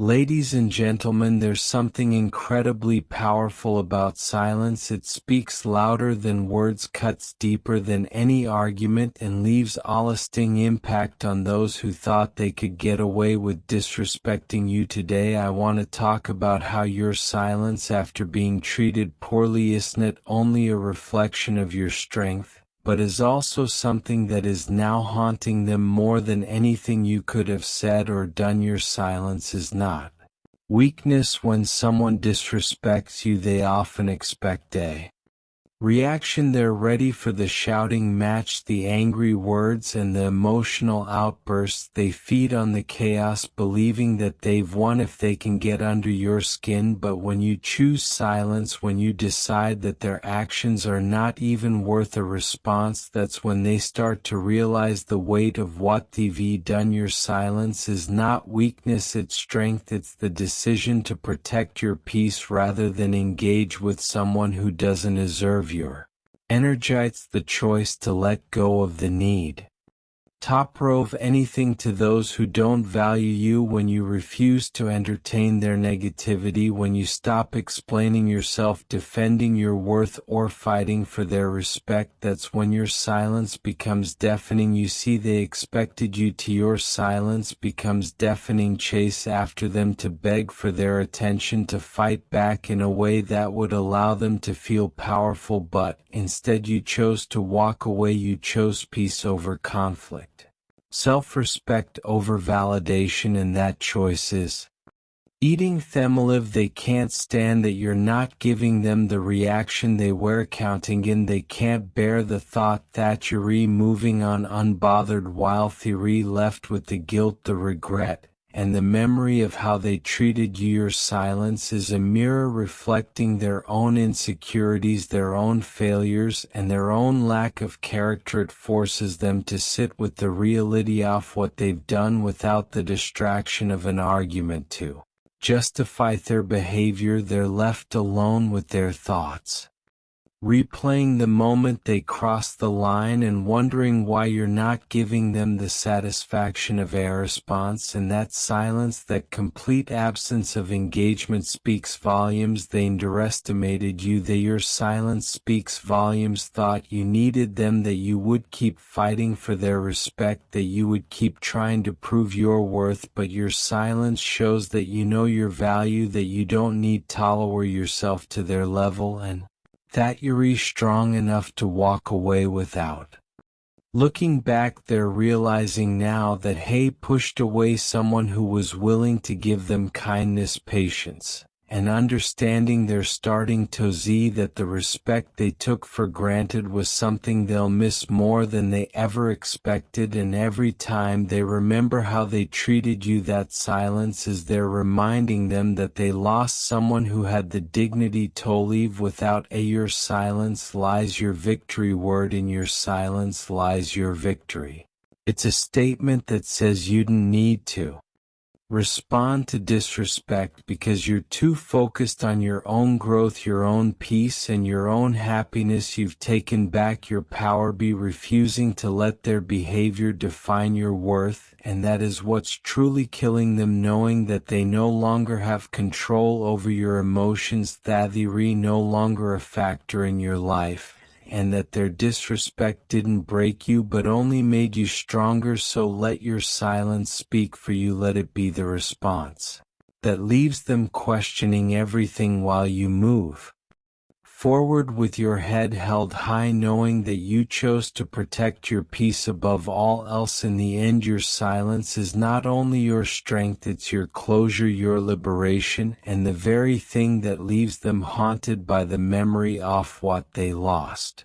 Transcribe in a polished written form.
Ladies and gentlemen, there's something incredibly powerful about silence. It speaks louder than words, cuts deeper than any argument, and leaves a lasting impact on those who thought they could get away with disrespecting you. Today I want to talk about how your silence after being treated poorly isn't only a reflection of your strength, but is also something that is now haunting them more than anything you could have said or done. Your silence is not weakness. When someone disrespects you, they often expect a reaction. They're ready for the shouting match, the angry words, and the emotional outbursts. They feed on the chaos, believing that they've won if they can get under your skin. But when you choose silence, when you decide that their actions are not even worth a response, that's when they start to realize the weight of what they've done. Your silence is not weakness, it's strength. It's the decision to protect your peace rather than engage with someone who doesn't deserve your energy. It's the choice to let go of the need to prove anything to those who don't value you. When you refuse to entertain their negativity, when you stop explaining yourself, defending your worth, or fighting for their respect, that's when your silence becomes deafening. You see, they expected you to. Your silence becomes deafening. Chase after them to beg for their attention, to fight back in a way that would allow them to feel powerful, but instead you chose to walk away. You chose peace over conflict, self-respect over validation, and that choice is eating them alive. They can't stand that you're not giving them the reaction they were counting in. They can't bear the thought that you're moving on unbothered, while they're left with the guilt, the regret, and the memory of how they treated you. Your silence is a mirror reflecting their own insecurities, their own failures, and their own lack of character. It forces them to sit with the reality of what they've done without the distraction of an argument to justify their behavior. They're left alone with their thoughts, replaying the moment they crossed the line and wondering why you're not giving them the satisfaction of a response. And that silence, that complete absence of engagement, speaks volumes. They underestimated you. Your silence speaks volumes. Thought you needed them, that you would keep fighting for their respect, that you would keep trying to prove your worth. But your silence shows that you know your value, that you don't need to lower yourself to their level, and that you're strong enough to walk away without looking back. They're realizing now that they pushed away someone who was willing to give them kindness, patience, and understanding. They're starting to see that the respect they took for granted was something they'll miss more than they ever expected. And every time they remember how they treated you, that silence is there reminding them that they lost someone who had the dignity to leave without a. Your silence lies your victory word. In your silence lies your victory. It's a statement that says you didn't need to respond to disrespect because you're too focused on your own growth, your own peace, and your own happiness. You've taken back your power by refusing to let their behavior define your worth, and that is what's truly killing them, knowing that they no longer have control over your emotions, that they're no longer a factor in your life, and that their disrespect didn't break you but only made you stronger. So let your silence speak for you. Let it be the response that leaves them questioning everything while you move forward with your head held high, knowing that you chose to protect your peace above all else. In the end, your silence is not only your strength, it's your closure, your liberation, and the very thing that leaves them haunted by the memory of what they lost.